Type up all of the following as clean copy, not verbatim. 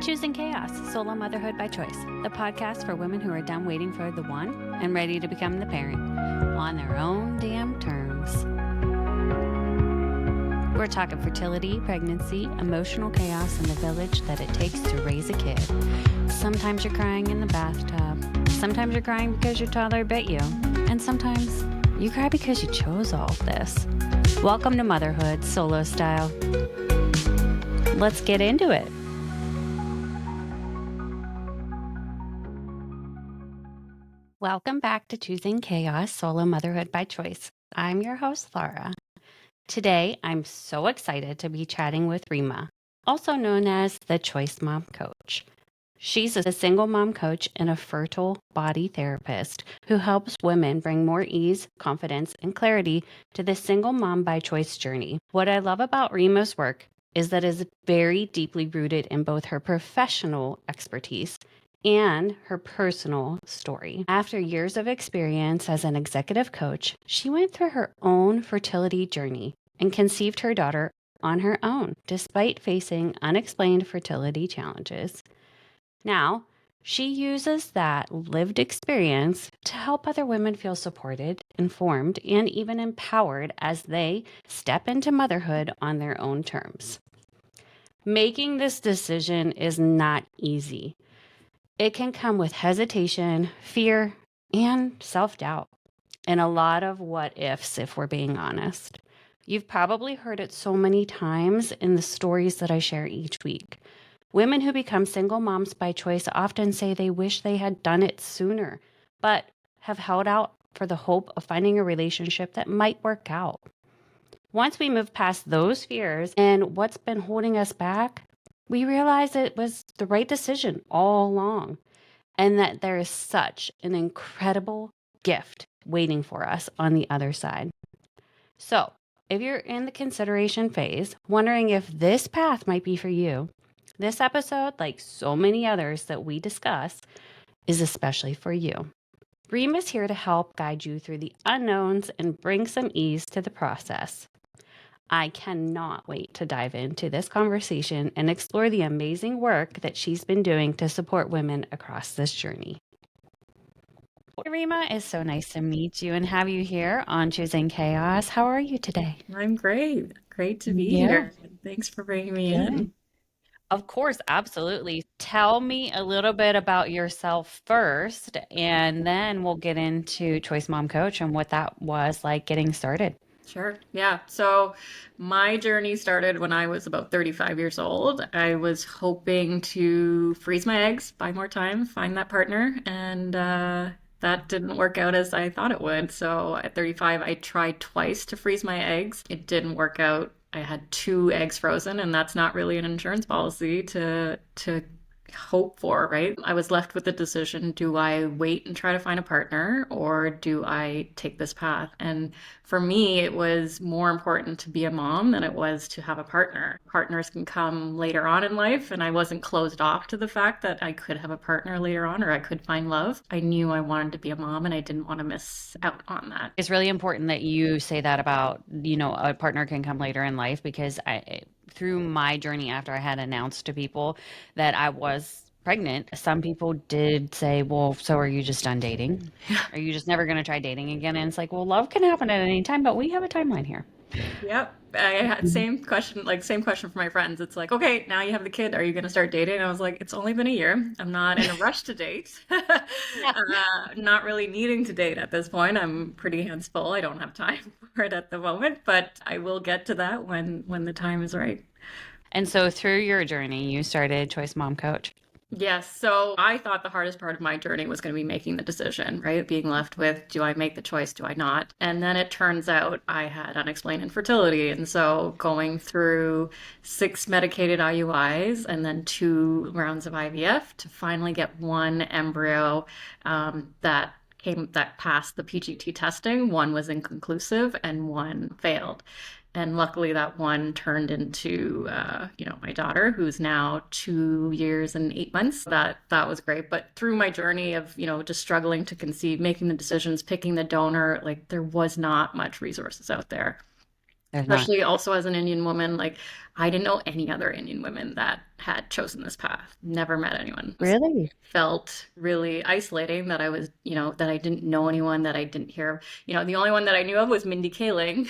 Choosing Chaos, Solo Motherhood by Choice, the podcast for women who are done waiting for the one and ready to become the parent on their own damn terms. We're talking fertility, pregnancy, emotional chaos, and the village that it takes to raise a kid. Sometimes you're crying in the bathtub. Sometimes you're crying because your toddler bit you. And sometimes you cry because you chose all of this. Welcome to Motherhood, solo style. Let's get into it. Welcome back to Choosing Chaos, Solo Motherhood by Choice. I'm your host, Laura. Today, I'm so excited to be chatting with Reema, also known as the Choice Mom Coach. She's a single mom coach and a fertile body therapist who helps women bring more ease, confidence, and clarity to the single mom by choice journey. What I love about Reema's work is that it is very deeply rooted in both her professional expertise and her personal story. After years of experience as an executive coach, she went through her own fertility journey and conceived her daughter on her own, despite facing unexplained fertility challenges. Now, she uses that lived experience to help other women feel supported, informed, and even empowered as they step into motherhood on their own terms. Making this decision is not easy. It can come with hesitation, fear, and self-doubt, and a lot of what ifs, if we're being honest. You've probably heard it so many times in the stories that I share each week. Women who become single moms by choice often say they wish they had done it sooner, but have held out for the hope of finding a relationship that might work out. Once we move past those fears and what's been holding us back, we realize it was the right decision all along, and that there is such an incredible gift waiting for us on the other side. So, if you're in the consideration phase, wondering if this path might be for you, this episode, like so many others that we discuss, is especially for you. Reema is here to help guide you through the unknowns and bring some ease to the process. I cannot wait to dive into this conversation and explore the amazing work that she's been doing to support women across this journey. Reema, it's so nice to meet you and have you here on Choosing Chaos. How are you today? I'm great. Great to be Yeah, here. Thanks for bringing me good. in. Of course, absolutely. Tell me a little bit about yourself first, and then we'll get into Choice Mom Coach and what that was like getting started. Sure. Yeah. So my journey started when I was about 35 years old. I was hoping to freeze my eggs, buy more time, find that partner, and that didn't work out as I thought it would. So at 35, I tried twice to freeze my eggs. It didn't work out. I had two eggs frozen, and that's not really an insurance policy to hope for, right? I was left with the decision, do I wait and try to find a partner or do I take this path? And for me, it was more important to be a mom than it was to have a partner. Partners can come later on in life, and I wasn't closed off to the fact that I could have a partner later on or I could find love. I knew I wanted to be a mom and I didn't want to miss out on that. It's really important that you say that about, a partner can come later in life because through my journey after I had announced to people that I was pregnant, some people did say, well, so are you just done dating? Are you just never going to try dating again? And it's like, well, love can happen at any time, but we have a timeline here. Yep. I had same question for my friends. It's like, okay, now you have the kid. Are you going to start dating? And I was like, it's only been a year. I'm not in a rush to date. Not really needing to date at this point. I'm pretty hands full. I don't have time for it at the moment, but I will get to that when the time is right. And so through your journey, you started Choice Mom Coach. Yes, so I thought the hardest part of my journey was going to be making the decision, right? Being left with, do I make the choice? Do I not? And then it turns out I had unexplained infertility. And so going through 6 medicated IUIs and then 2 rounds of IVF to finally get one embryo that passed the PGT testing. One was inconclusive and one failed. And luckily that one turned into, my daughter, who's now 2 years and 8 months. That was great. But through my journey of, just struggling to conceive, making the decisions, picking the donor, like there was not much resources out there. There's not. especially also as an Indian woman. Like, I didn't know any other Indian women that had chosen this path. Never met anyone. So Really? it felt really isolating that I was, that I didn't know anyone, that I didn't hear. The only one that I knew of was Mindy Kaling,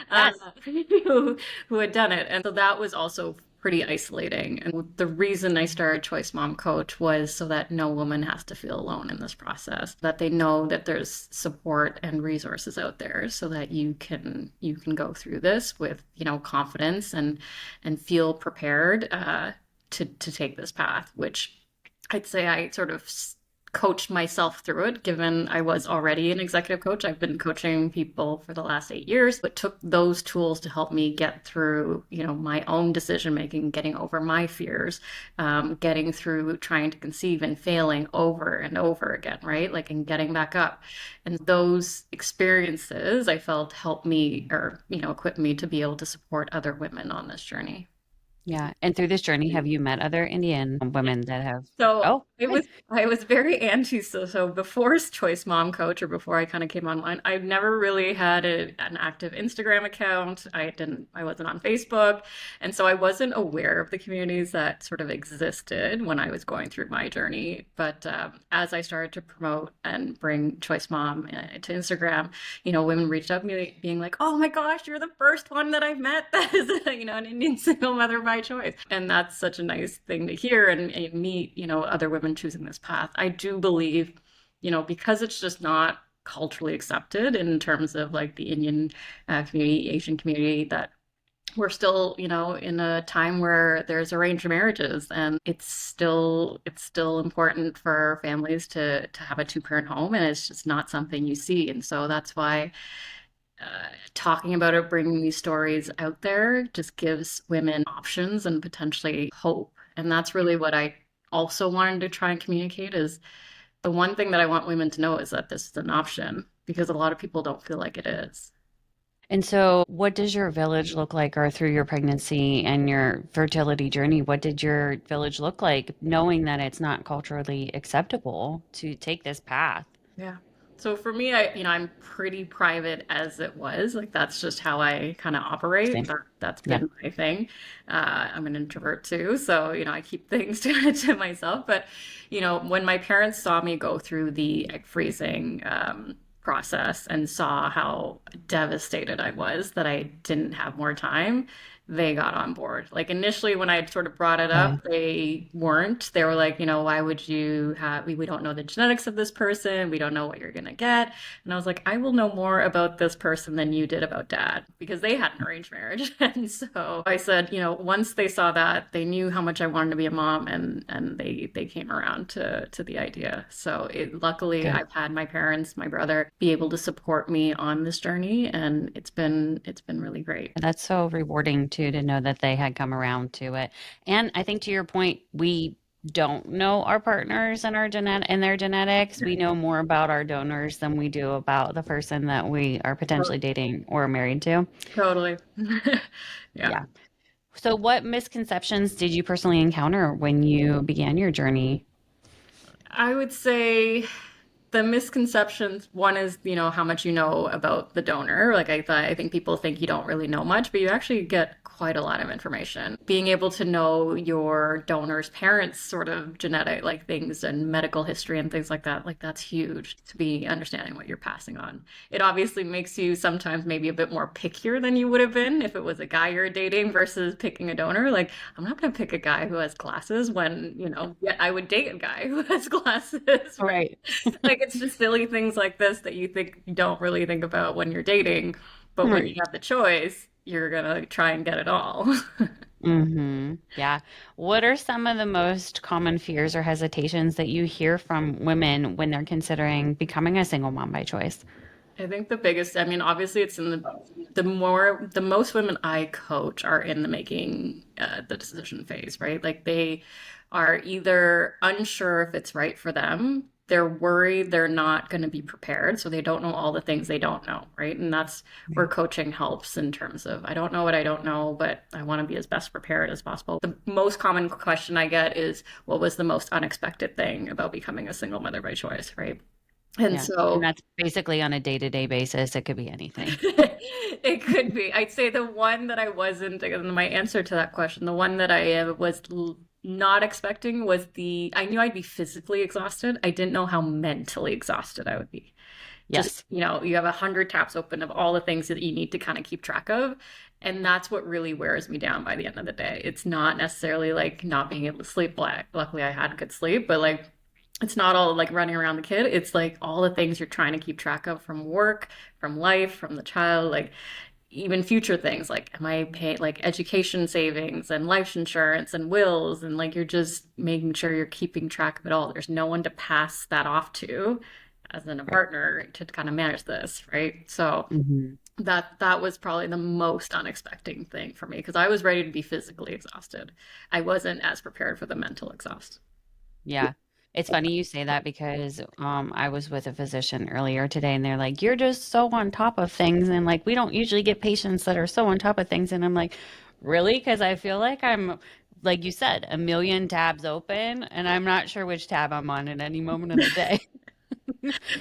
uh, Yes. who had done it. And so that was also pretty isolating. And the reason I started Choice Mom Coach was so that no woman has to feel alone in this process, that they know that there's support and resources out there so that you can go through this with, confidence and feel prepared to take this path, which I'd say I sort of coached myself through it, given I was already an executive coach. I've been coaching people for the last 8 years, but took those tools to help me get through, my own decision making, getting over my fears, getting through trying to conceive and failing over and over again, right? Like, and getting back up. And those experiences I felt helped me or, equip me to be able to support other women on this journey. Yeah. And through this journey, have you met other Indian women that have? So Oh, it good. was I was very anti so before Choice Mom Coach or before I kind of came online, I've never really had an active Instagram account. I wasn't on Facebook. And so I wasn't aware of the communities that sort of existed when I was going through my journey. But as I started to promote and bring Choice Mom to Instagram, women reached out to me being like, "Oh my gosh, you're the first one that I've met that is, an Indian single mother by choice." And that's such a nice thing to hear and meet, other women choosing this path. I do believe, because it's just not culturally accepted in terms of like the Indian community, Asian community, that we're still, in a time where there's arranged marriages, and it's still important for families to have a two-parent home, and it's just not something you see. And so that's why talking about it, bringing these stories out there just gives women options and potentially hope. And that's really what I also wanted to try and communicate is the one thing that I want women to know is that this is an option because a lot of people don't feel like it is. And so, what does your village look like, or through your pregnancy and your fertility journey, what did your village look like, knowing that it's not culturally acceptable to take this path? Yeah. So for me, I'm pretty private as it was. Like, that's just how I kind of operate. Same. That's Yeah. been my thing. I'm an introvert too, so I keep things to myself. But when my parents saw me go through the egg freezing process and saw how devastated I was that I didn't have more time, they got on board. Like, initially, when I sort of brought it Okay. up, they weren't. They were like, why would you have, we don't know the genetics of this person. We don't know what you're going to get. And I was like, I will know more about this person than you did about dad because they had an arranged marriage. And so I said, once they saw that, they knew how much I wanted to be a mom, and they came around to the idea. So luckily, Good. I've had my parents, my brother, be able to support me on this journey, and it's been really great. That's so rewarding too, to know that they had come around to it. And I think to your point, we don't know our partners and their genetics. We know more about our donors than we do about the person that we are potentially dating or married to. Totally. Yeah. Yeah. So, what misconceptions did you personally encounter when you began your journey? I would say the misconceptions, one is, how much you know about the donor. Like, I think people think you don't really know much, but you actually get quite a lot of information. Being able to know your donor's parents' sort of genetic like things and medical history and things like that's huge to be understanding what you're passing on. It obviously makes you sometimes maybe a bit more pickier than you would have been if it was a guy you're dating versus picking a donor. Like, I'm not going to pick a guy who has glasses when, yeah, I would date a guy who has glasses, right? Right. Like, it's just silly things like this that you don't really think about when you're dating, but when you Right. have the choice, you're gonna try and get it all. Yeah. What are some of the most common fears or hesitations that you hear from women when they're considering becoming a single mom by choice? I think the biggest, I mean, obviously it's in the most women I coach are in the making the decision phase, right? Like, they are either unsure if it's right for them, they're worried they're not going to be prepared, so they don't know all the things they don't know, right? And that's where coaching helps in terms of, I don't know what I don't know, but I want to be as best prepared as possible. The most common question I get is, what was the most unexpected thing about becoming a single mother by choice, right? And Yeah. And so that's basically on a day-to-day basis. It could be anything. it could be. I'd say the one that I wasn't, and my answer to that question, the one that I was not expecting was I knew I'd be physically exhausted. I didn't know how mentally exhausted I would be. Just, Yes. you have 100 tabs open of all the things that you need to kind of keep track of. And that's what really wears me down by the end of the day. It's not necessarily like not being able to sleep. Luckily, I had good sleep, but like, it's not all like running around the kid. It's like all the things you're trying to keep track of from work, from life, from the child, like even future things like am I paying like education savings and life insurance and wills and like you're just making sure you're keeping track of it all. There's no one to pass that off to as in a Right. partner to kind of manage this, right? So Hmm. that was probably the most unexpected thing for me because I was ready to be physically exhausted. I wasn't as prepared for the mental exhaust. Yeah. It's funny you say that because I was with a physician earlier today and they're like, you're just so on top of things. And like, we don't usually get patients that are so on top of things. And I'm like, really? Because I feel like I'm, like you said, a million tabs open and I'm not sure which tab I'm on at any moment of the day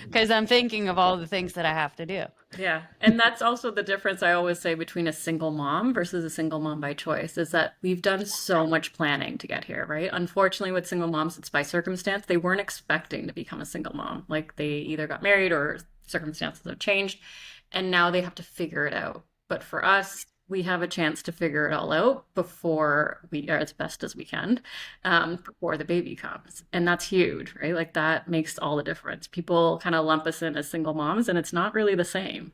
because I'm thinking of all the things that I have to do. Yeah. And that's also the difference I always say between a single mom versus a single mom by choice is that we've done so much planning to get here, right? Unfortunately, with single moms, it's by circumstance. They weren't expecting to become a single mom. Like they either got married or circumstances have changed and now they have to figure it out. But for us, we have a chance to figure it all out before we are as best as we can, before the baby comes. And that's huge, right? Like that makes all the difference. People kind of lump us in as single moms, and it's not really the same.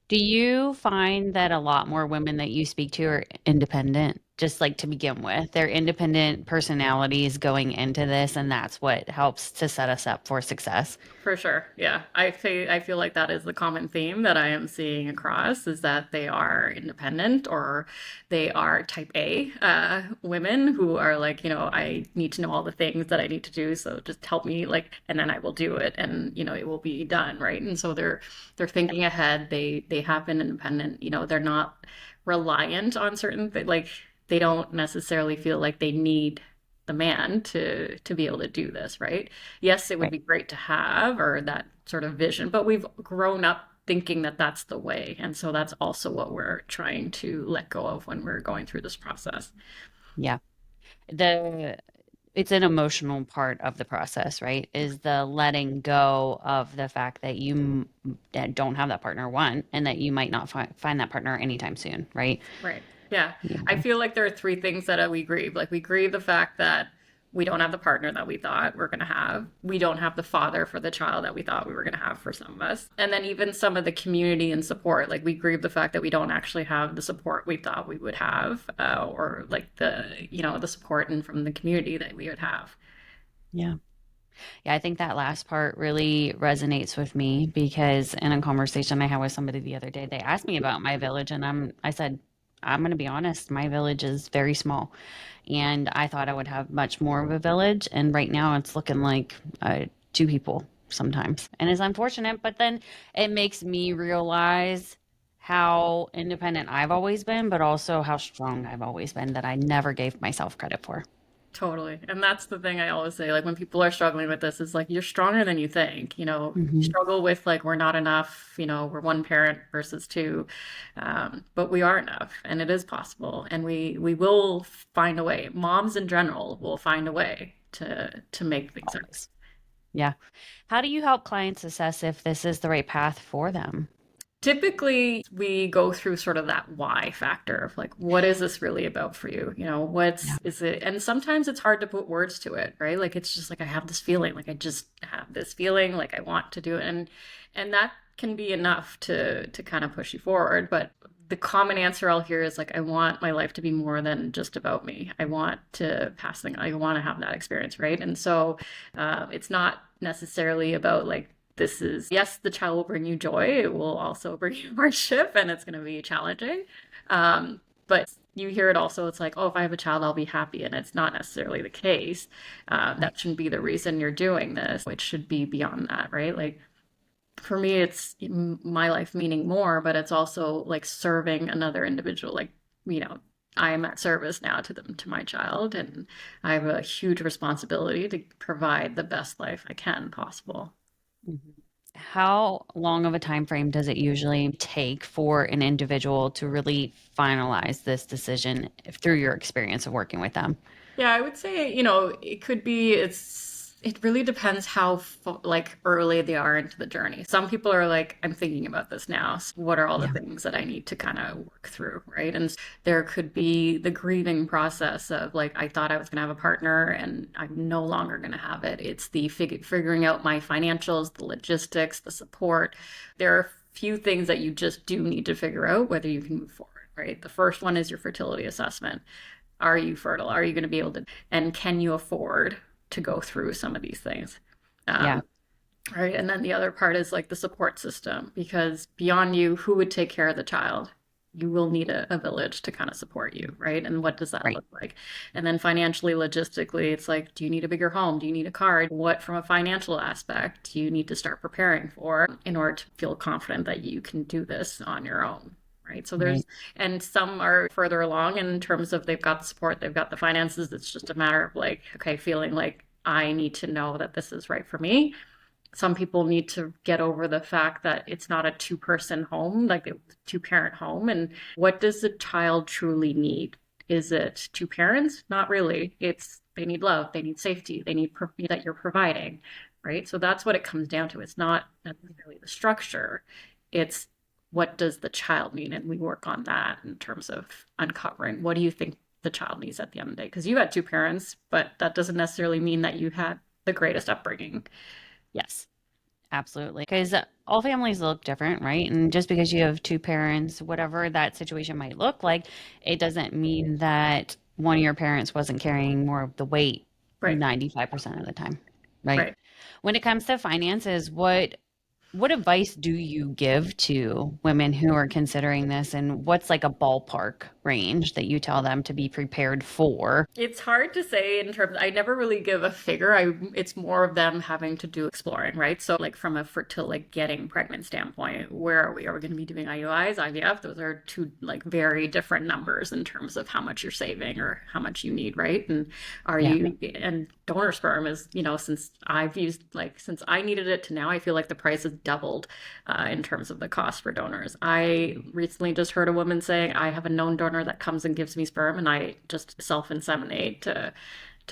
Do you find that a lot more women that you speak to are independent, just like to begin with? They're independent personalities going into this, and that's what helps to set us up for success. For sure. Yeah. I feel like that is the common theme that I am seeing across is that they are independent or they are type A women who are like, I need to know all the things that I need to do. So just help me like, and then I will do it and, it will be done. Right. And so they're thinking ahead. They have been independent, they're not reliant on certain things. Like they don't necessarily feel like they need the man to be able to do this, right? Yes, it would Right. be great to have or that sort of vision, but we've grown up thinking that that's the way. And so that's also what we're trying to let go of when we're going through this process. Yeah. The it's an emotional part of the process, right? Is the letting go of the fact that that don't have that partner one and that you might not find that partner anytime soon, right? Right. Yeah. Yeah. I feel like there are three things that we grieve. Like we grieve the fact that we don't have the partner that we thought we are going to have. We don't have the father for the child that we thought we were going to have for some of us. And then even some of the community and support. Like we grieve the fact that we don't actually have the support we thought we would have, or like the support and from the community that we would have. Yeah. Yeah, I think that last part really resonates with me because in a conversation I had with somebody the other day, they asked me about my village and I said, I'm going to be honest, my village is very small. And I thought I would have much more of a village. And right now it's looking like two people sometimes. And it's unfortunate, but then it makes me realize how independent I've always been, but also how strong I've always been that I never gave myself credit for. Totally. And that's the thing I always say, like when people are struggling with this, is like you're stronger than you think. You Hmm. struggle with like we're not enough, we're one parent versus two. But we are enough and it is possible. And we will find a way. Moms in general will find a way to make things happen. Always. Yeah. How do you help clients assess if this is the right path for them? Typically, we go through sort of that why factor of like, what is this really about for you? Yeah. Is it? And sometimes it's hard to put words to it, right? Like it's just like I have this feeling, like I just have this feeling, like I want to do it, and that can be enough to kind of push you forward. But the common answer I'll hear is like, I want my life to be more than just about me. I want to pass things. I want to have that experience, right? And so, it's not necessarily about like this is yes, the child will bring you joy. It will also bring you hardship, and it's going to be challenging. But you hear it also. It's like, oh, if I have a child, I'll be happy, and it's not necessarily the case. Right. That shouldn't be the reason you're doing this. It should be beyond that, right? Like for me, it's my life meaning more, but it's also like serving another individual. Like you know. I am at service now to my child, and I have a huge responsibility to provide the best life I can possible. Mhm. How long of a time frame does it usually take for an individual to really finalize this decision through your experience of working with them? Yeah, I would say, it could be, it really depends how like early they are into the journey. Some people are like, I'm thinking about this now. So what are all the Yeah, things that I need to kind of work through, right? And there could be the grieving process of like, I thought I was going to have a partner and I'm no longer going to have it. It's the figuring out my financials, the logistics, the support. There are a few things that you just do need to figure out whether you can move forward. Right. The first one is your fertility assessment. Are you fertile? Are you going to be able to, and can you afford to go through some of these things? yeah, Um, right. And then the other part is like the support system, because beyond you, who would take care of the child? You will need a village to kind of support you, right? And what does that right, look like? And then financially, logistically, it's like, do you need a bigger home? Do you need a car? What, from a financial aspect, do you need to start preparing for in order to feel confident that you can do this on your own? Right. So right. and some are further along in terms of they've got the support, they've got the finances. It's just a matter of like, okay, feeling like I need to know that this is right for me. Some people need to get over the fact that it's not a two-person home, like a two-parent home. And what does the child truly need? Is it two parents? Not really. It's they need love, they need safety, they need that you're providing, right? So that's what it comes down to. It's not necessarily the structure. It's what does the child need? And we work on that in terms of uncovering what do you think the child needs at the end of the day? Because you had two parents, but that doesn't necessarily mean that you had the greatest upbringing. Yes. Absolutely. Because all families look different, right? And just because you have two parents, whatever that situation might look like, it doesn't mean that one of your parents wasn't carrying more of the weight Right, 95% of the time, right? right. When it comes to finances, what advice do you give to women who are considering this, and what's like a ballpark range that you tell them to be prepared for? It's hard to say in terms, I never really give a figure. It's more of them having to do exploring, right? So like from a fertility, like getting pregnant standpoint, where are we? Are we going to be doing IUIs, IVF? Those are two like very different numbers in terms of how much you're saving or how much you need, right? And are Yeah, you, and donor sperm is, since I've used, like, since I needed it to now, I feel like the price has doubled in terms of the cost for donors. I recently just heard a woman saying, I have a known donor that comes and gives me sperm, and I just self inseminate to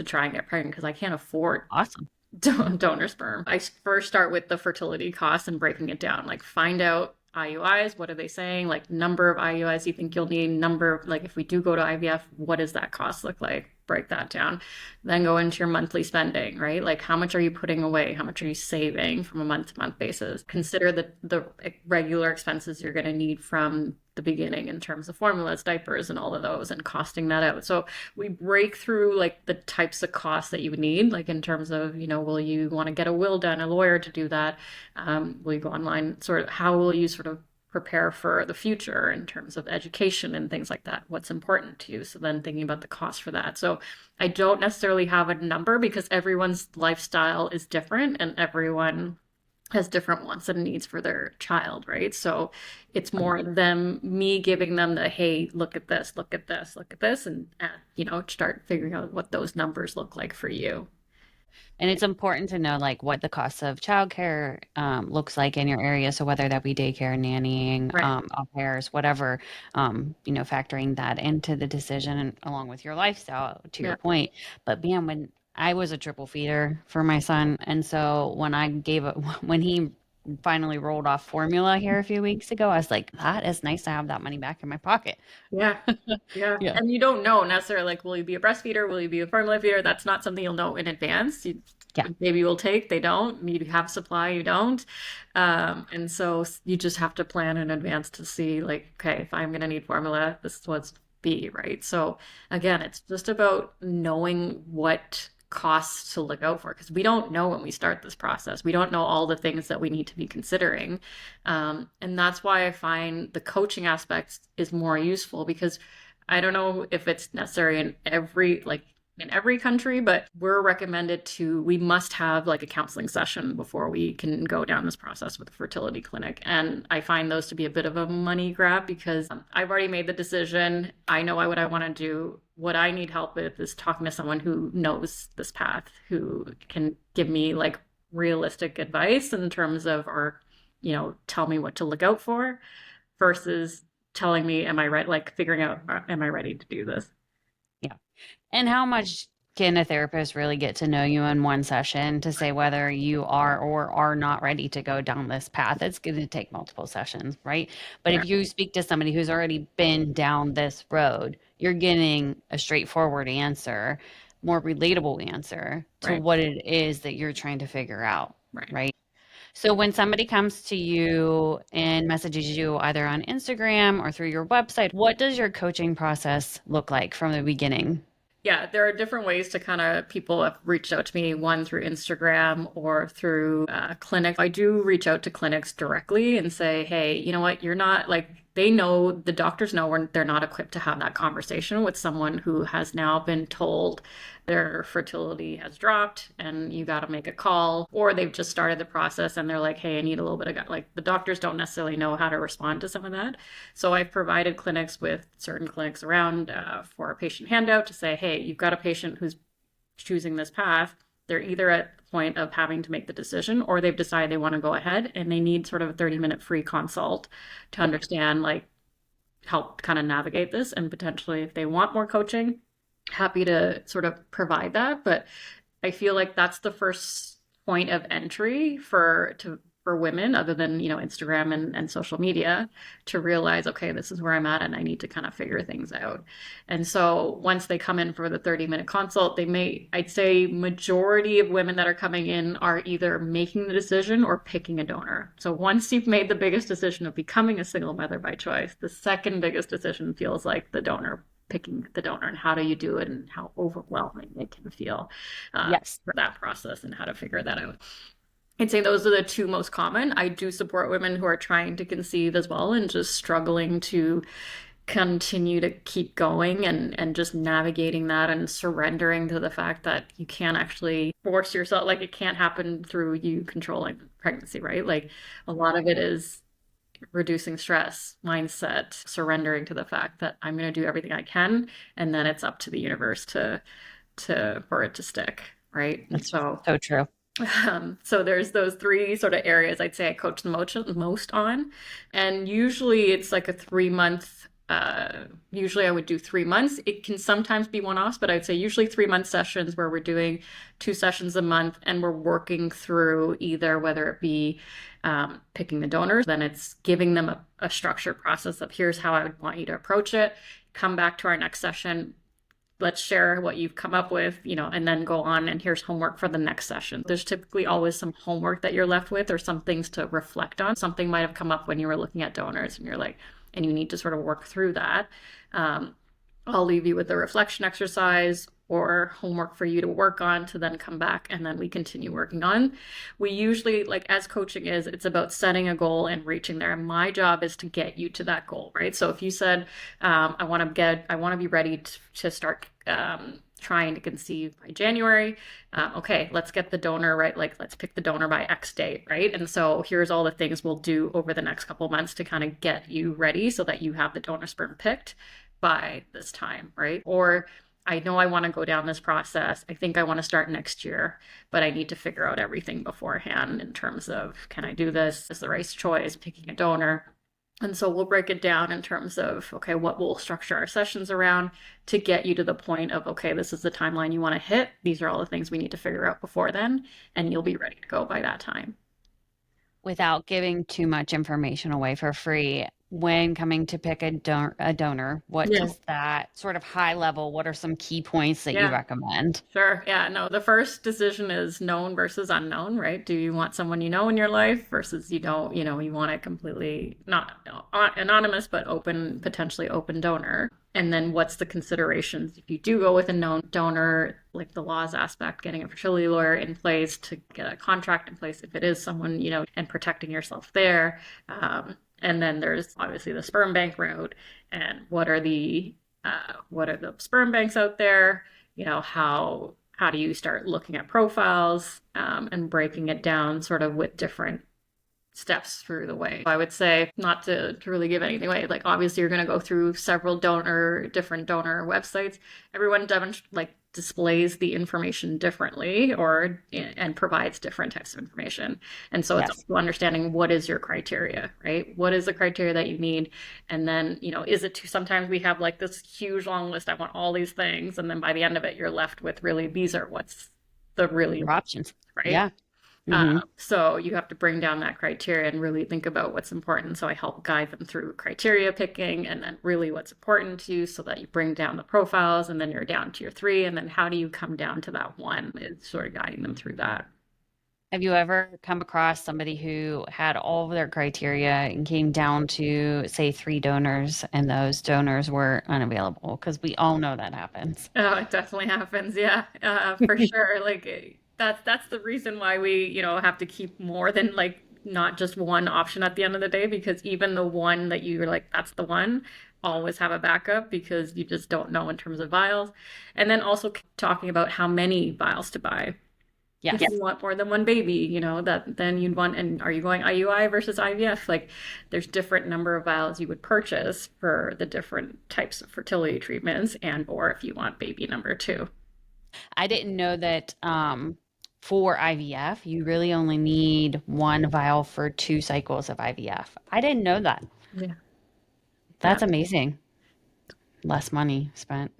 try and get pregnant because I can't afford awesome. Yeah, donor sperm. I first start with the fertility costs and breaking it down. Like find out IUIs, what are they saying? Like number of IUIs you think you'll need, number like if we do go to IVF, what does that cost look like? Break that down. Then go into your monthly spending, right? Like how much are you putting away? How much are you saving from a month to month basis? Consider the regular expenses you're going to need from the beginning in terms of formulas, diapers, and all of those, and costing that out. So we break through like the types of costs that you would need, like in terms of, will you want to get a will done, a lawyer to do that? Will you go online? Sort of how will you sort of prepare for the future in terms of education and things like that? What's important to you? So then thinking about the cost for that. So I don't necessarily have a number because everyone's lifestyle is different and everyone has different wants and needs for their child, right? So it's right. more me giving them the, hey, look at this, look at this, look at this, and start figuring out what those numbers look like for you. And it's important to know like what the cost of childcare looks like in your area. So whether that be daycare, nannying, Right. au pairs, whatever, factoring that into the decision and along with your lifestyle, to your Yeah. point. But man, when I was a triple feeder for my son, and so when I gave it, when he finally rolled off formula here a few weeks ago, I was like, that is nice to have that money back in my pocket. Yeah. Yeah. Yeah. And you don't know necessarily like, will you be a breastfeeder? Will you be a formula feeder? That's not something you'll know in advance. Yeah. Maybe you will take, they don't. You have supply, you don't. And so you just have to plan in advance to see like, okay, if I'm going to need formula, this is what's be, right? So again, it's just about knowing what costs to look out for because we don't know when we start this process. We don't know all the things that we need to be considering. And that's why I find the coaching aspect is more useful because I don't know if it's necessary in every country, but we must have like a counseling session before we can go down this process with a fertility clinic. And I find those to be a bit of a money grab because I've already made the decision. I know what I want to do. What I need help with is talking to someone who knows this path, who can give me like realistic advice in terms of, or, tell me what to look out for versus telling me, am I right? Like figuring out, am I ready to do this? Yeah. And how much can a therapist really get to know you in one session to say whether you are or are not ready to go down this path? It's going to take multiple sessions, right? But Yeah, if you speak to somebody who's already been down this road, you're getting a straightforward answer, more relatable answer to right, what it is that you're trying to figure out, right. right? So when somebody comes to you and messages you either on Instagram or through your website, what does your coaching process look like from the beginning? Yeah, there are different ways to kind of people have reached out to me, one through Instagram or through clinics. I do reach out to clinics directly and say, hey, you know what? You're not like, they know, the doctors know when they're not equipped to have that conversation with someone who has now been told their fertility has dropped and you got to make a call, or they've just started the process and they're like, hey, I need a little bit of, like, the doctors don't necessarily know how to respond to some of that. So I've provided clinics with certain clinics around for a patient handout to say, hey, you've got a patient who's choosing this path. They're either at the point of having to make the decision or they've decided they want to go ahead and they need sort of a 30-minute free consult to understand, like, help kind of navigate this. And potentially, if they want more coaching, happy to sort of provide that. But I feel like that's the first point of entry for women, other than, Instagram and social media, to realize, okay, this is where I'm at and I need to kind of figure things out. And so once they come in for the 30-minute consult, I'd say majority of women that are coming in are either making the decision or picking a donor. So once you've made the biggest decision of becoming a single mother by choice, the second biggest decision feels like the donor, picking the donor, and how do you do it and how overwhelming it can feel Yes. for that process and how to figure that out. I'd say those are the two most common. I do support women who are trying to conceive as well and just struggling to continue to keep going and just navigating that and surrendering to the fact that you can't actually force yourself, like it can't happen through you controlling pregnancy, right? Like a lot of it is reducing stress, mindset, surrendering to the fact that I'm going to do everything I can, and then it's up to the universe to for it to stick, right? And That's so so true. so there's those three sort of areas I'd say I coach the most on. And usually it's like a 3 month, usually I would do 3 months. It can sometimes be one-offs, but I'd say usually 3 month sessions where we're doing 2 sessions a month and we're working through either whether it be picking the donors, then it's giving them a structured process of here's how I would want you to approach it. Come back to our next session, let's share what you've come up with, and then go on and here's homework for the next session. There's typically always some homework that you're left with or some things to reflect on. Something might have come up when you were looking at donors and you're like, and you need to sort of work through that. I'll leave you with a reflection exercise or homework for you to work on to then come back and then we continue working on. We usually, like as coaching is, it's about setting a goal and reaching there. And my job is to get you to that goal, right? So if you said, I want to be ready to start trying to conceive by January. Okay, let's get the donor, right? Like, let's pick the donor by X date, right? And so here's all the things we'll do over the next couple of months to kind of get you ready so that you have the donor sperm picked by this time, right? Or I know I want to go down this process. I think I want to start next year, but I need to figure out everything beforehand in terms of, can I do this? Is the right choice? Picking a donor. And so we'll break it down in terms of, okay, what we'll structure our sessions around to get you to the point of, okay, this is the timeline you want to hit. These are all the things we need to figure out before then, and you'll be ready to go by that time. Without giving too much information away for free, when coming to pick a donor, what Yeah. does that sort of high level, what are some key points that you Yeah. recommend? Sure. Yeah. No, the first decision is known versus unknown, right? Do you want someone you know in your life versus you don't, you want it completely not anonymous, but open, potentially open donor. And then what's the considerations if you do go with a known donor, like the laws aspect, getting a fertility lawyer in place to get a contract in place if it is someone, and protecting yourself there. And then there's obviously the sperm bank route and what are the sperm banks out there? How do you start looking at profiles and breaking it down sort of with different steps through the way. I would say, not to really give anything away, like obviously you're going to go through several different donor websites. Everyone displays the information differently or and provides different types of information. And so it's Yes. also understanding what is your criteria, right? What is the criteria that you need? And then, is it too, sometimes we have like this huge long list, I want all these things, and then by the end of it, you're left with really these are what's the really Your important, options. right? Yeah. Hmm. So you have to bring down that criteria and really think about what's important. So I help guide them through criteria picking and then really what's important to you so that you bring down the profiles and then you're down to your three. And then how do you come down to that one? It's sort of guiding them through that. Have you ever come across somebody who had all of their criteria and came down to, say, three donors, and those donors were unavailable? Because we all know that happens. Oh, it definitely happens. Yeah, for sure. Like that's the reason why we, have to keep more than like not just one option at the end of the day, because even the one that you're like, that's the one, always have a backup because you just don't know in terms of vials. And then also talking about how many vials to buy. If Yes. you want more than one baby, that then you'd want, and are you going IUI versus IVF? Like there's different number of vials you would purchase for the different types of fertility treatments and or if you want baby number two. I didn't know that for IVF, you really only need one vial for 2 cycles of IVF. I didn't know that. Yeah. Yeah. That's amazing. Less money spent.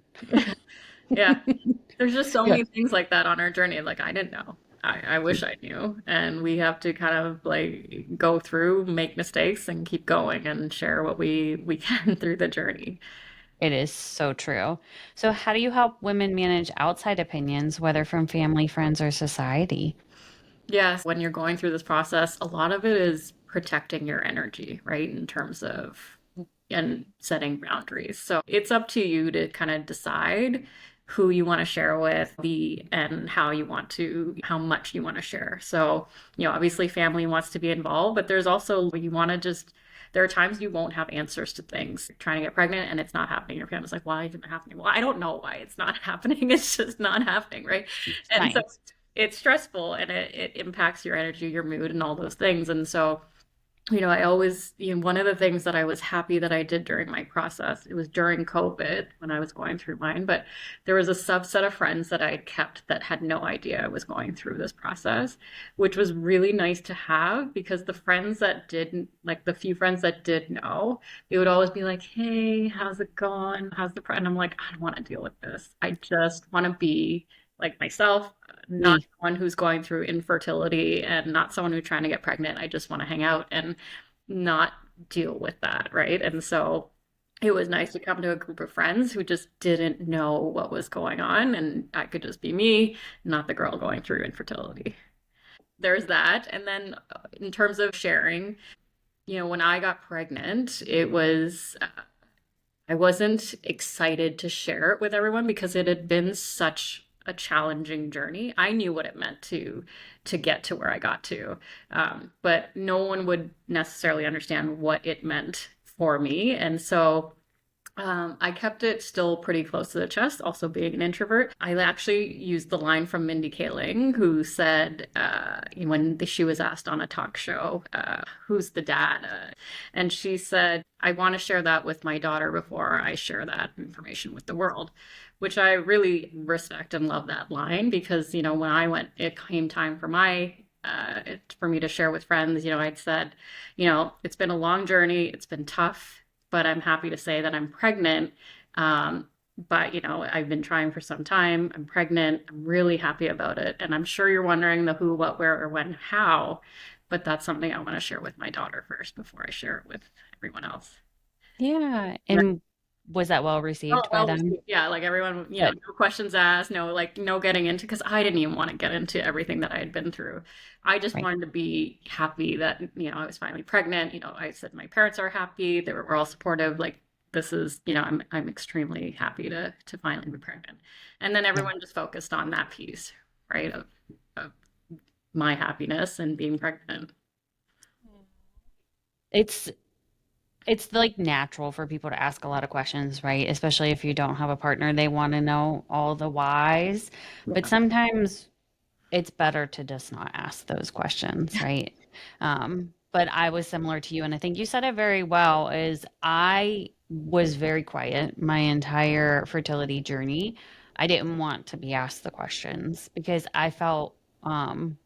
Yeah. There's just so Yeah. many things like that on our journey. Like I didn't know. I wish I knew. And we have to kind of like go through, make mistakes and keep going and share what we can through the journey. It is so true. So, how do you help women manage outside opinions, whether from family, friends, or society? Yes, when you're going through this process, a lot of it is protecting your energy, right? In terms of and setting boundaries. So it's up to you to kind of decide who you want to share with, the and how you want to, how much you want to share. So, obviously family wants to be involved, but there's also you want to just there are times you won't have answers to things. You're trying to get pregnant and it's not happening. Your family's like, why isn't it happening? Well, I don't know why it's not happening. It's just not happening, right? And so Science. it's stressful and it impacts your energy, your mood, and all those things. And so I always, one of the things that I was happy that I did during my process, it was during COVID when I was going through mine, but there was a subset of friends that I had kept that had no idea I was going through this process, which was really nice to have because the friends that didn't, like the few friends that did know, they would always be like, hey, how's it going? How's the, and I'm like, I don't want to deal with this. I just want to be like myself, not Me. someone who's going through infertility and not someone who's trying to get pregnant. I just want to hang out and not deal with that, right? And so it was nice to come to a group of friends who just didn't know what was going on, and I could just be me, not the girl going through infertility. There's that. And then in terms of sharing, when I got pregnant, I wasn't excited to share it with everyone because it had been such a challenging journey. I knew what it meant to get to where I got to, but no one would necessarily understand what it meant for me, and so I kept it still pretty close to the chest, also being an introvert. I actually used the line from Mindy Kaling, who said, when she was asked on a talk show, who's the dad? And she said, I want to share that with my daughter before I share that information with the world, which I really respect and love that line because, when I went, it came time for for me to share with friends, I'd said, it's been a long journey, it's been tough, but I'm happy to say that I'm pregnant. But I've been trying for some time. I'm pregnant. I'm really happy about it. And I'm sure you're wondering the who, what, where, or when, how. But that's something I want to share with my daughter first before I share it with everyone else. Yeah. And was that well Oh, received by well them? received. Yeah, like everyone, Good. no questions asked, no, like, no getting into, because I didn't even want to get into everything that I had been through. I just Right. wanted to be happy that, I was finally pregnant. I said my parents are happy. We're all supportive. Like, this is, I'm extremely happy to finally be pregnant. And then Yeah. everyone just focused on that piece, right, of my happiness and being pregnant. It's it's like natural for people to ask a lot of questions, right? Especially if you don't have a partner, they want to know all the whys. But Yeah. sometimes it's better to just not ask those questions, right? But I was similar to you, and I think you said it very well, is I was very quiet my entire fertility journey. I didn't want to be asked the questions because I felt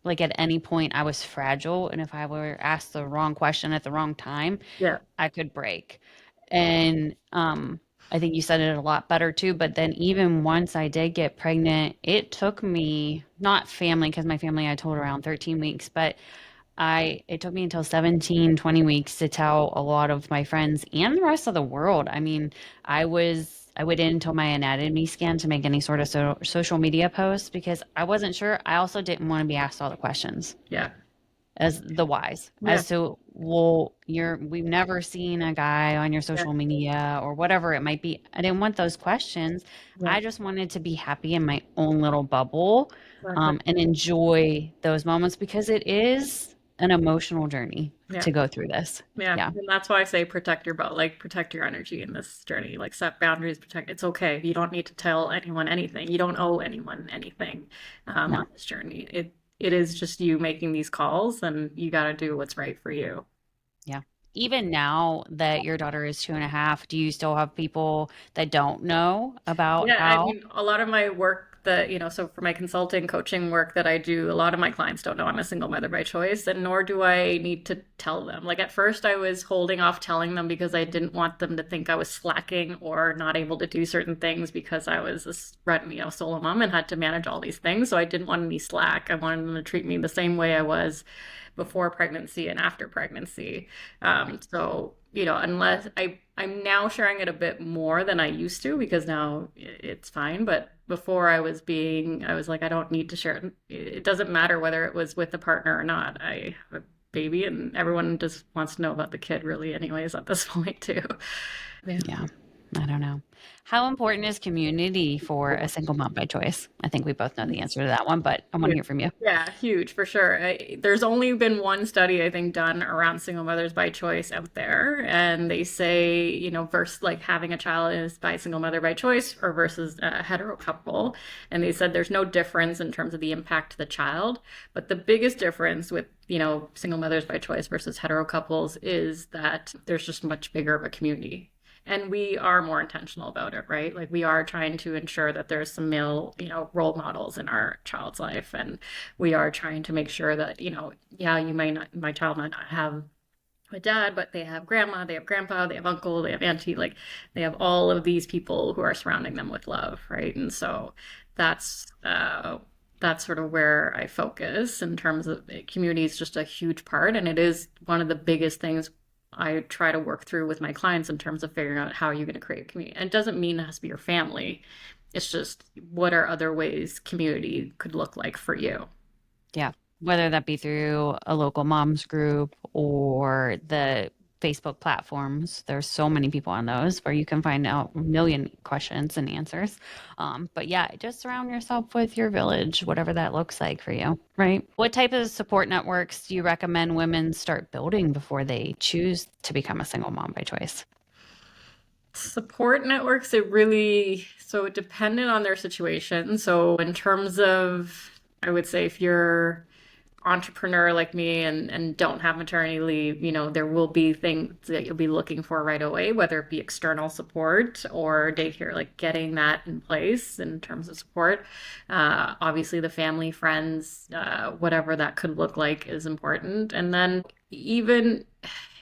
like at any point I was fragile. And if I were asked the wrong question at the wrong time, Yeah. I could break. And I think you said it a lot better too. But then, even once I did get pregnant, it took me, not family, because my family I told around 13 weeks, but it took me until 17, 20 weeks to tell a lot of my friends and the rest of the world. I mean, I went into my anatomy scan to make any sort of social media posts because I wasn't sure. I also didn't want to be asked all the questions Yeah. as the whys Yeah. as to, well, we've never seen a guy on your Yeah. social media or whatever it might be. I didn't want those questions. Yeah. I just wanted to be happy in my own little bubble, Exactly. and enjoy those moments because it is an emotional journey Yeah. to go through this. Yeah, Yeah. and that's why I say protect your boat, like protect your energy in this journey, like set boundaries, protect. It's okay. You don't need to tell anyone anything. You don't owe anyone anything on No. this journey. It is just you making these calls, and you got to do what's right for you. Yeah. Even now that your daughter is 2.5, do you still have people that don't know about Yeah, I how? mean, a lot of my work that, so for my consulting coaching work that I do, a lot of my clients don't know I'm a single mother by choice, and nor do I need to tell them. Like at first, I was holding off telling them because I didn't want them to think I was slacking or not able to do certain things because I was solo mom and had to manage all these things. So I didn't want any slack. I wanted them to treat me the same way I was before pregnancy and after pregnancy. So, unless I'm now sharing it a bit more than I used to because now it's fine. But before I was like, I don't need to share it. It doesn't matter whether it was with a partner or not. I have a baby and everyone just wants to know about the kid really anyways at this point too. Yeah. Yeah. I don't know. How important is community for a single mom by choice? I think we both know the answer to that one, but I want to Huge. hear from you. Yeah, huge for sure. There's only been one study I think done around single mothers by choice out there, and they say, versus like having a child is by single mother by choice or versus a hetero couple, and they said there's no difference in terms of the impact to the child, but the biggest difference with single mothers by choice versus hetero couples is that there's just much bigger of a community and we are more intentional about it, right? Like we are trying to ensure that there's some male, role models in our child's life, and we are trying to make sure that, yeah, my child might not have a dad, but they have grandma, they have grandpa, they have uncle, they have auntie, like they have all of these people who are surrounding them with love, right? And so that's that's sort of where I focus in terms of community is just a huge part, and it is one of the biggest things I try to work through with my clients in terms of figuring out how you're going to create a community. And it doesn't mean it has to be your family. It's just what are other ways community could look like for you. Yeah. Whether that be through a local moms group or the Facebook platforms, there's so many people on those where you can find out a million questions and answers. But yeah, just surround yourself with your village, whatever that looks like for you, right? What type of support networks do you recommend women start building before they choose to become a single mom by choice? Support networks, so it depended on their situation. So in terms of, I would say if you're entrepreneur like me and don't have maternity leave, there will be things that you'll be looking for right away, whether it be external support or daycare, like getting that in place in terms of support. Obviously, the family, friends, whatever that could look like is important. And then even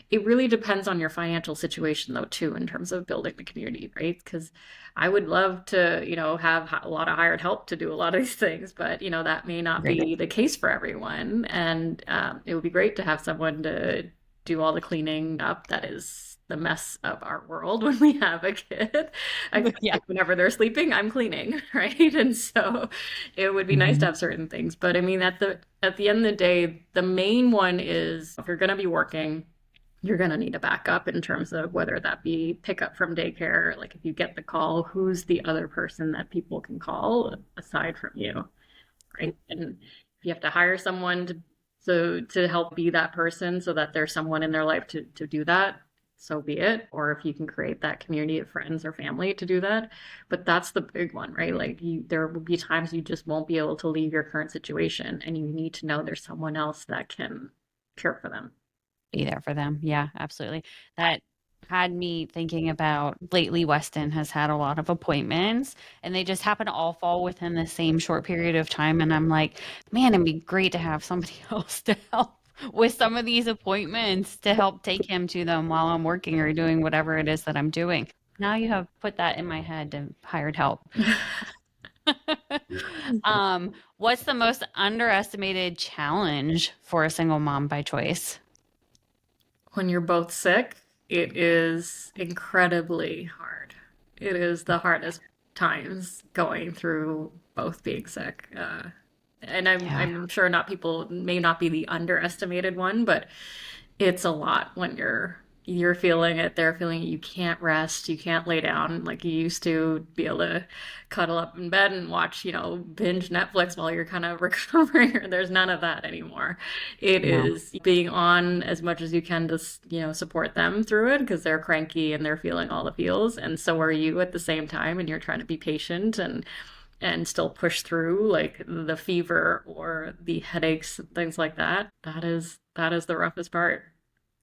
it really depends on your financial situation though too in terms of building the community, right? Because I would love to have a lot of hired help to do a lot of these things, but that may not Great. be the case for everyone, and it would be great to have someone to do all the cleaning up that is the mess of our world when we have a kid. I feel Yeah. like whenever they're sleeping I'm cleaning, right? And so it would be nice to Mhm. have certain things, but I mean at the end of the day the main one is if you're going to be working you're going to need a backup in terms of whether that be pickup from daycare. Like if you get the call, who's the other person that people can call aside from you, right? And if you have to hire someone to help be that person so that there's someone in their life to do that, so be it. Or if you can create that community of friends or family to do that. But that's the big one, right? Like there will be times you just won't be able to leave your current situation and you need to know there's someone else that can care for them. Be there for them. Yeah, absolutely. That had me thinking about lately. Weston has had a lot of appointments and they just happen to all fall within the same short period of time. And I'm like, man, it'd be great to have somebody else to help with some of these appointments to help take him to them while I'm working or doing whatever it is that I'm doing. Now you have put that in my head and hired help. What's the most underestimated challenge for a single mom by choice? When you're both sick, it is incredibly hard. It is the hardest times going through both being sick. And Yeah. I'm sure not people may not be the underestimated one, but it's a lot when you're feeling it, they're feeling it. You can't rest, you can't lay down like you used to be able to cuddle up in bed and watch, binge Netflix while you're kind of recovering. There's none of that anymore. It No. is being on as much as you can to, support them through it because they're cranky and they're feeling all the feels, and so are you at the same time, and you're trying to be patient and still push through like the fever or the headaches and things like that. That is the roughest part.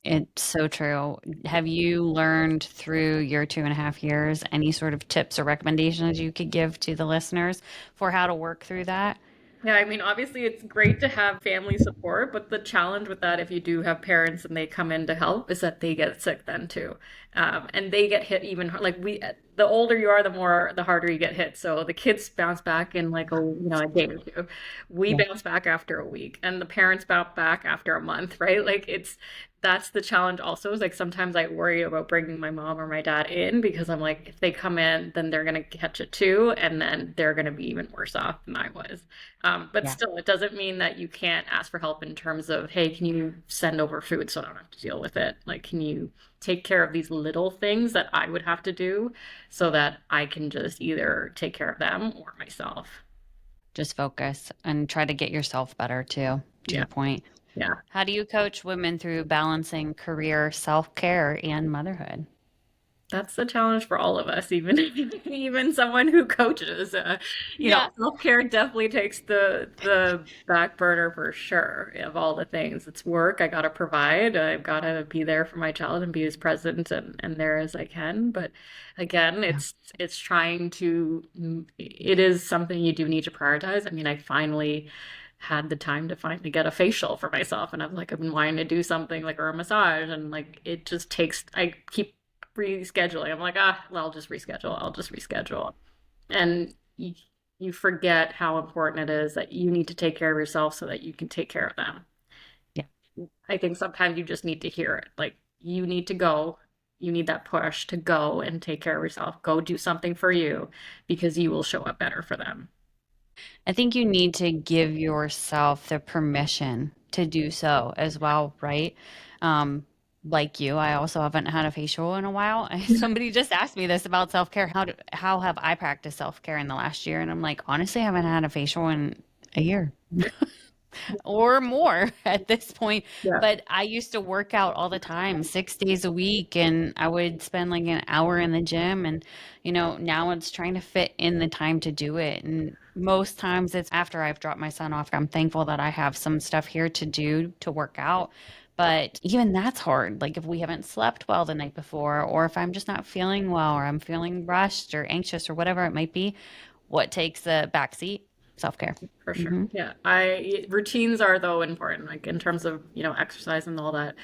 It's so true. Have you learned through your 2.5 years any sort of tips or recommendations you could give to the listeners for how to work through that? Yeah, I mean, obviously it's great to have family support, but the challenge with that, if you do have parents and they come in to help, is that they get sick then too. And they get hit even like the older you are, the harder you get hit. So the kids bounce back in like a day or two. We Yeah. bounce back after a week, and the parents bounce back after a month, right? Like that's the challenge also, is like sometimes I worry about bringing my mom or my dad in because I'm like, if they come in, then they're going to catch it too. And then they're going to be even worse off than I was. But Yeah. still, it doesn't mean that you can't ask for help in terms of, hey, can you send over food so I don't have to deal with it? Like, can you take care of these little things that I would have to do so that I can just either take care of them or myself? Just focus and try to get yourself better too, to Yeah, your point. yeah. How do you coach women through balancing career, self-care, and motherhood? That's the challenge for all of us, even even someone who coaches. Yeah. Self-care definitely takes the back burner for sure of all the things. It's work. I gotta provide. I've gotta be there for my child and be as present and there as I can. But again, Yeah. it's trying to. It is something you do need to prioritize. I mean, I finally had the time to finally get a facial for myself, and I'm like, I've been wanting to do something like or a massage, and like it just takes. I keep rescheduling. I'm like, well, I'll just reschedule. I'll just reschedule. And you forget how important it is that you need to take care of yourself so that you can take care of them. Yeah. I think sometimes you just need to hear it. Like, you need to go. You need that push to go and take care of yourself. Go do something for you because you will show up better for them. I think you need to give yourself the permission to do so as well, right? Um, like you, I also haven't had a facial in a while. Somebody just asked me this about self-care. How have I practiced self-care in the last year? And I'm like, honestly, I haven't had a facial in a year or more at this point. Yeah, But I used to work out all the time, 6 days a week, and I would spend like an hour in the gym. And, now it's trying to fit in the time to do it. And most times it's after I've dropped my son off. I'm thankful that I have some stuff here to do to work out. But even that's hard. Like if we haven't slept well the night before, or if I'm just not feeling well, or I'm feeling rushed or anxious or whatever it might be, what takes the back seat? Self care. for sure. Hmm. Yeah. Routines are though important, like in terms of, exercise and all that.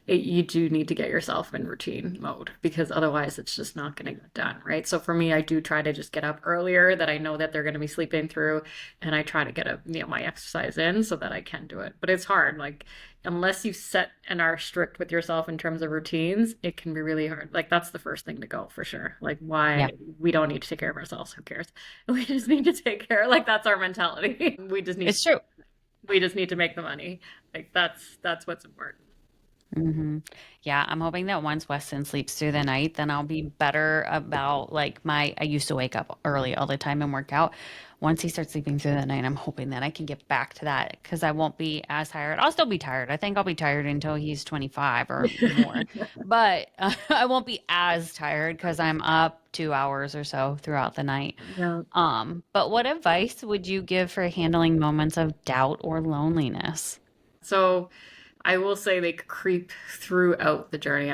You do need to get yourself in routine mode because otherwise it's just not going to get done, right? So for me, I do try to just get up earlier that I know that they're going to be sleeping through, and I try to get my exercise in so that I can do it. But it's hard, like unless you set and are strict with yourself in terms of routines, it can be really hard. Like that's the first thing to go for sure. Like Yeah, why we don't need to take care of ourselves. Who cares? We just need to take care. Like that's our mentality. it's true. We just need to make the money. Like that's what's important. Hmm. Yeah, I'm hoping that once Weston sleeps through the night, then I'll be better about like I used to wake up early all the time and work out. Once he starts sleeping through the night, I'm hoping that I can get back to that because I won't be as tired. I'll still be tired. I think I'll be tired until he's 25 or more, but I won't be as tired because I'm up 2 hours or so throughout the night. Yeah. But what advice would you give for handling moments of doubt or loneliness? So I will say they creep throughout the journey.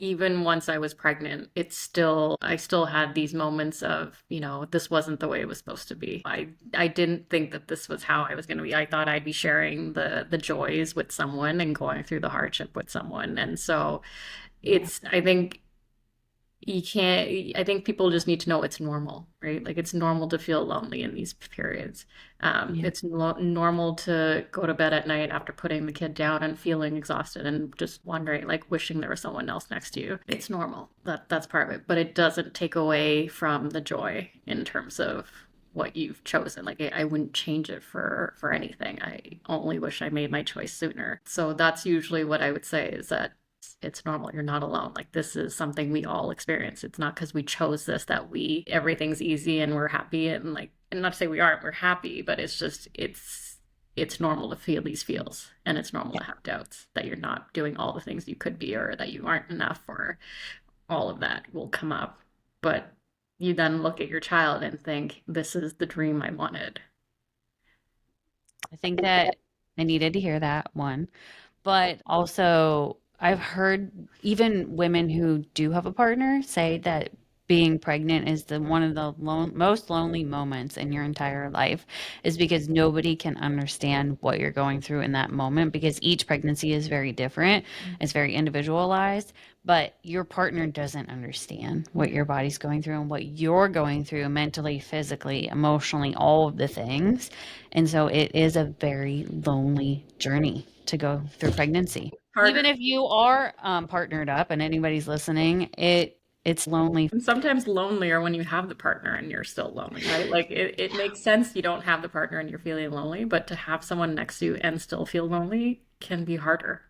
even once I was pregnant, I still had these moments of, this wasn't the way it was supposed to be. I didn't think that this was how I was going to be. I thought I'd be sharing the joys with someone and going through the hardship with someone. And so I think you can't I think people just need to know it's normal, right? Like it's normal to feel lonely in these periods. Yeah. It's normal to go to bed at night after putting the kid down and feeling exhausted and just wondering, like wishing there was someone else next to you. It's normal. That's part of it, but it doesn't take away from the joy in terms of what you've chosen. Like I wouldn't change it for anything. I only wish I made my choice sooner. So that's usually what I would say, is that it's normal. You're not alone. Like this is something we all experience. It's not because we chose this that everything's easy and we're happy, and not to say we aren't, we're happy, but it's normal to feel these feels, and it's normal Yeah. to have doubts that you're not doing all the things you could be, or that you aren't enough, or all of that will come up. But you then look at your child and think, this is the dream I wanted. I think that I needed to hear that one. But also, I've heard even women who do have a partner say that being pregnant is the one of the most lonely moments in your entire life, is because nobody can understand what you're going through in that moment, because each pregnancy is very different. It's very individualized, but your partner doesn't understand what your body's going through and what you're going through mentally, physically, emotionally, all of the things. And so it is a very lonely journey to go through pregnancy. Harder. Even if you are partnered up and anybody's listening, it's lonely. And sometimes lonelier when you have the partner and you're still lonely, right? Like it makes sense you don't have the partner and you're feeling lonely, but to have someone next to you and still feel lonely can be harder.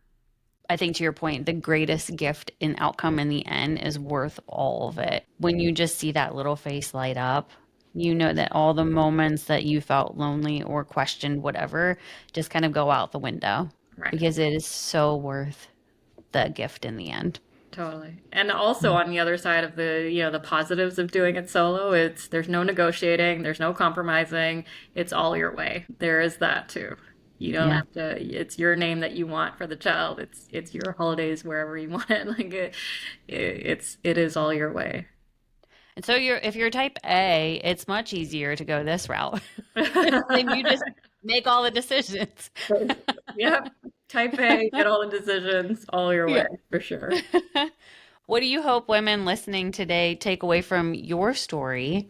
I think to your point, the greatest gift and outcome in the end is worth all of it. When you just see that little face light up, you know that all the moments that you felt lonely or questioned, whatever, just kind of go out the window, Right. because it is so worth the gift in the end. Totally. And also on the other side of the positives of doing it solo, there's no negotiating, there's no compromising. It's all your way. There is that too. You don't Yeah. have to, it's your name that you want for the child. It's your holidays wherever you want it. It is all your way. And so if you're type A, it's much easier to go this route. Then you just make all the decisions. Yep. Type A, get all the decisions, all your way, Yeah. for sure. What do you hope women listening today take away from your story?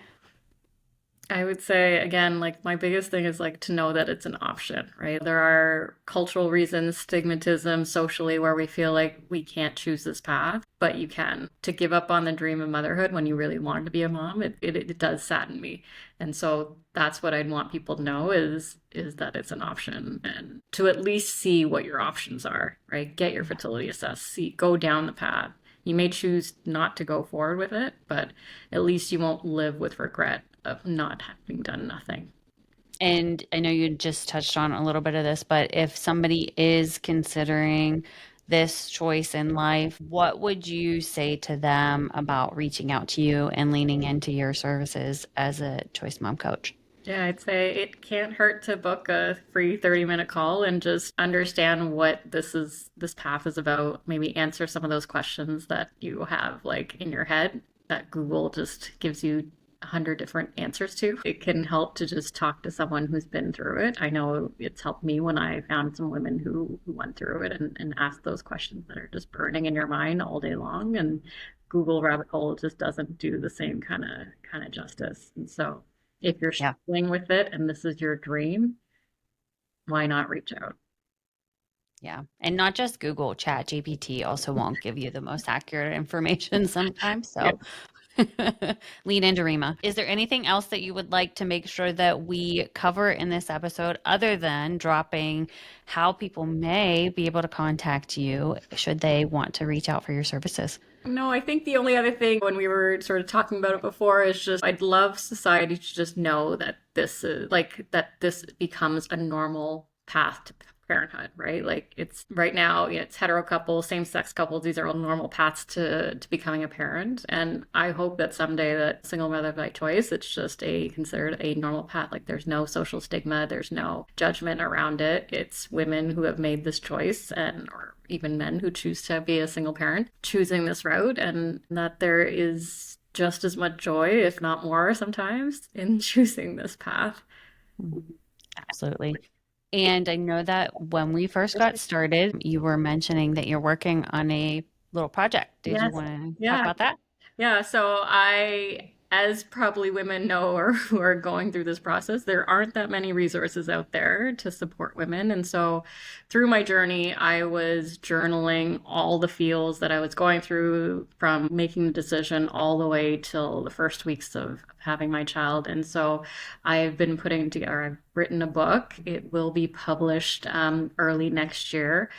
I would say, again, like my biggest thing is like to know that it's an option, right? There are cultural reasons, stigmatism socially, where we feel like we can't choose this path, but you can. To give up on the dream of motherhood when you really wanted to be a mom, it does sadden me. And so that's what I'd want people to know, is that it's an option, and to at least see what your options are, right? Get your fertility assessed, go down the path. You may choose not to go forward with it, but at least you won't live with regret of not having done nothing. And I know you just touched on a little bit of this, but if somebody is considering this choice in life, what would you say to them about reaching out to you and leaning into your services as a choice mom coach? Yeah, I'd say it can't hurt to book a free 30-minute call and just understand what this path is about. Maybe answer some of those questions that you have like in your head that Google just gives you 100 different answers to. It can help to just talk to someone who's been through it. I know it's helped me when I found some women who went through it, and asked those questions that are just burning in your mind all day long. And Google rabbit hole just doesn't do the same kind of justice. And so if you're Yeah. struggling with it and this is your dream, why not reach out? Yeah. And not just Google, Chat GPT also won't give you the most accurate information sometimes. Yeah. So lean into Reema. Is there anything else that you would like to make sure that we cover in this episode, other than dropping how people may be able to contact you should they want to reach out for your services? No, I think the only other thing when we were sort of talking about it before is just I'd love society to just know that this is like that this becomes a normal path to parenthood, right? Like it's right now, it's hetero couples, same-sex couples. These are all normal paths to becoming a parent. And I hope that someday that single mother by choice, it's just a considered a normal path. Like there's no social stigma, there's no judgment around it. It's women who have made this choice and or even men who choose to be a single parent choosing this route, and that there is just as much joy, if not more, sometimes in choosing this path. Mhm. Absolutely. And I know that when we first got started, you were mentioning that you're working on a little project. Did you Yes. want to talk Yeah. about that? Yeah, so as probably women know or who are going through this process, there aren't that many resources out there to support women. And so through my journey, I was journaling all the feels that I was going through from making the decision all the way till the first weeks of having my child. And so I've been putting together, I've written a book. It will be published early next year.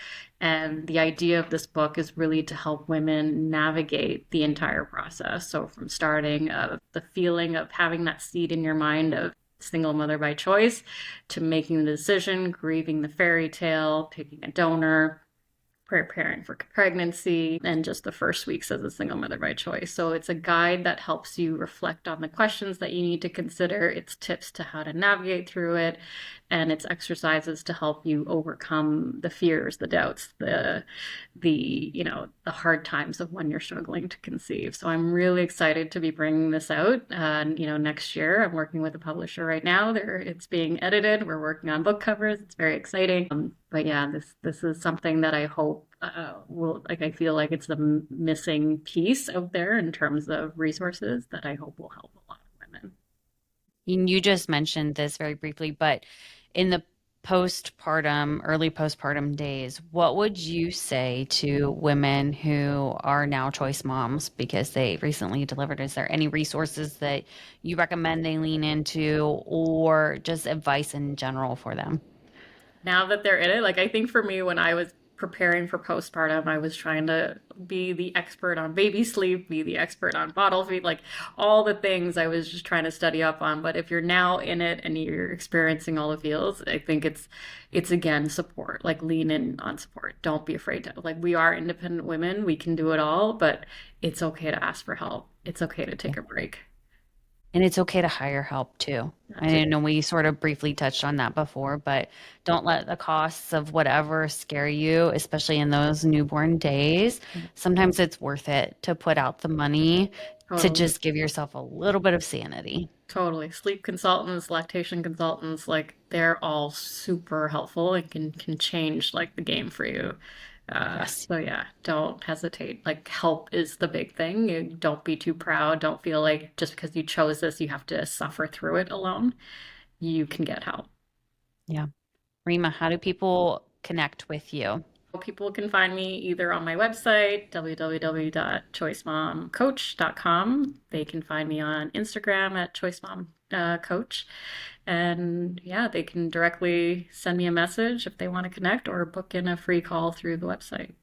And the idea of this book is really to help women navigate the entire process. So, from starting the feeling of having that seed in your mind of single mother by choice to making the decision, grieving the fairy tale, picking a donor, preparing for pregnancy, and just the first weeks as a single mother by choice. So it's a guide that helps you reflect on the questions that you need to consider. It's tips to how to navigate through it, and it's exercises to help you overcome the fears, the doubts, the hard times of when you're struggling to conceive. So I'm really excited to be bringing this out. And next year I'm working with a publisher right now. It's being edited. We're working on book covers. It's very exciting. But yeah, this is something that I hope will like I feel like it's the missing piece out there in terms of resources that I hope will help a lot of women. And you just mentioned this very briefly, but in the early postpartum days, what would you say to women who are now choice moms because they recently delivered? Is there any resources that you recommend they lean into or just advice in general for them? Now that they're in it, like I think for me, when I was preparing for postpartum, I was trying to be the expert on baby sleep, be the expert on bottle feed, like all the things I was just trying to study up on. But if you're now in it and you're experiencing all the feels, I think it's again support, like lean in on support. Don't be afraid to, like, we are independent women, we can do it all, but it's okay to ask for help. It's okay to take a break. And it's okay to hire help too. That's I it. know we sort of briefly touched on that before, but don't let the costs of whatever scare you, especially in those newborn days. Sometimes it's worth it to put out the money to Totally. just give yourself a little bit of sanity. Totally. Sleep consultants, lactation consultants, like they're all super helpful and can change like the game for you. Yes. So yeah, don't hesitate. Like help is the big thing. Don't be too proud. Don't feel like just because you chose this, you have to suffer through it alone. You can get help. Yeah. Rima, how do people connect with you? People can find me either on my website, www.choicemomcoach.com. They can find me on Instagram at choicemomcoach. And yeah, they can directly send me a message if they want to connect or book in a free call through the website.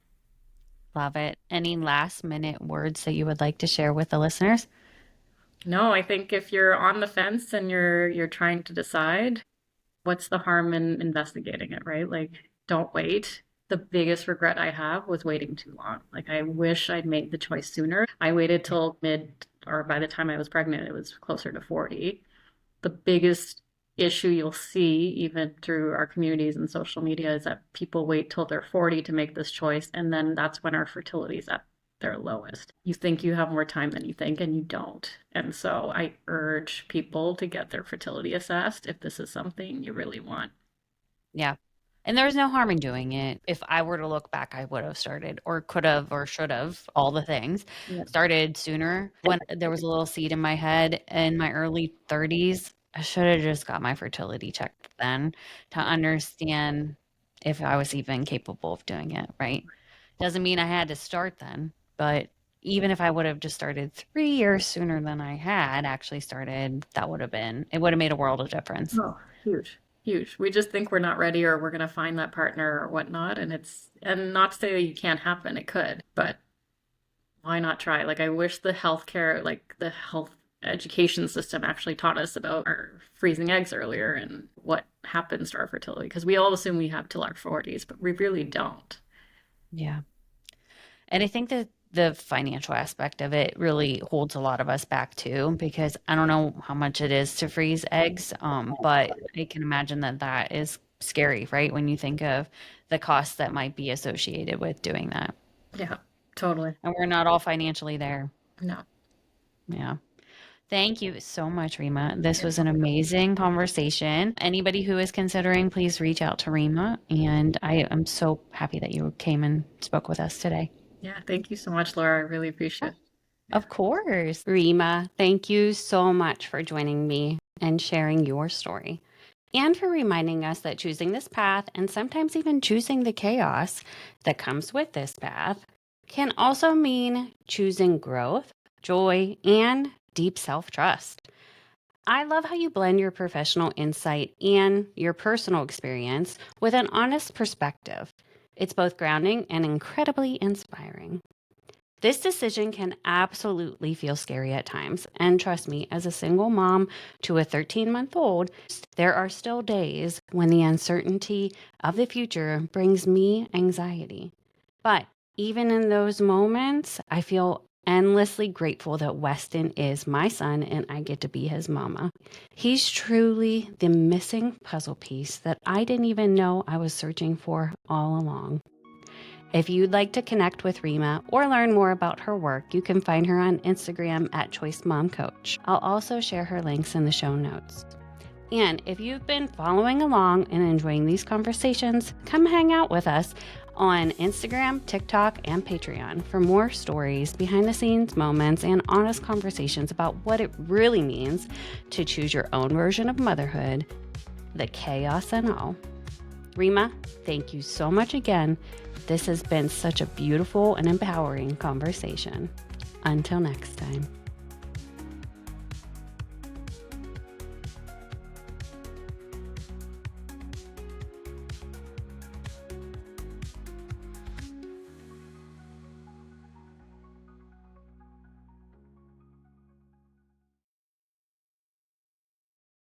Love it. Any last minute words that you would like to share with the listeners? No, I think if you're on the fence and you're trying to decide, what's the harm in investigating it, right? Like, don't wait. The biggest regret I have was waiting too long. Like, I wish I'd made the choice sooner. I waited till mid, or by the time I was pregnant, it was closer to 40. The biggest issue you'll see, even through our communities and social media, is that people wait till they're 40 to make this choice. And then that's when our fertility is at their lowest. You think you have more time than you think, and you don't. And so I urge people to get their fertility assessed if this is something you really want. Yeah. And there's no harm in doing it. If I were to look back, I would have started or could have or should have all the things Yeah. started sooner. When there was a little seed in my head in my early 30s, I should have just got my fertility checked then to understand if I was even capable of doing it, right? Doesn't mean I had to start then, but even if I would have just started 3 years sooner than I had actually started, it would have made a world of difference. Oh, huge, huge. We just think we're not ready or we're going to find that partner or whatnot. And not to say that you can't happen, it could, but why not try? Like, I wish the health education system actually taught us about our freezing eggs earlier and what happens to our fertility, because we all assume we have till our 40s, but we really don't. Yeah. And I think that the financial aspect of it really holds a lot of us back too, because I don't know how much it is to freeze eggs, but I can imagine that that is scary, right? When you think of the costs that might be associated with doing that. Yeah, totally. And we're not all financially there. No. Yeah. Thank you so much, Reema. This Yeah. was an amazing conversation. Anybody who is considering, please reach out to Reema. And I am so happy that you came and spoke with us today. Yeah. Thank you so much, Laura. I really appreciate it. Yeah. Of course. Reema, thank you so much for joining me and sharing your story, and for reminding us that choosing this path, and sometimes even choosing the chaos that comes with this path, can also mean choosing growth, joy, and deep self trust. I love how you blend your professional insight and your personal experience with an honest perspective. It's both grounding and incredibly inspiring. This decision can absolutely feel scary at times. And trust me, as a single mom to a 13-month-old, there are still days when the uncertainty of the future brings me anxiety. But even in those moments, I feel endlessly grateful that Weston is my son and I get to be his mama. He's truly the missing puzzle piece that I didn't even know I was searching for all along. If you'd like to connect with Reema or learn more about her work, you can find her on Instagram at Choice Mom Coach. I'll also share her links in the show notes. And if you've been following along and enjoying these conversations, come hang out with us on Instagram, TikTok, and Patreon for more stories, behind the scenes moments, and honest conversations about what it really means to choose your own version of motherhood, the chaos and all. Reema, thank you so much again. This has been such a beautiful and empowering conversation. Until next time.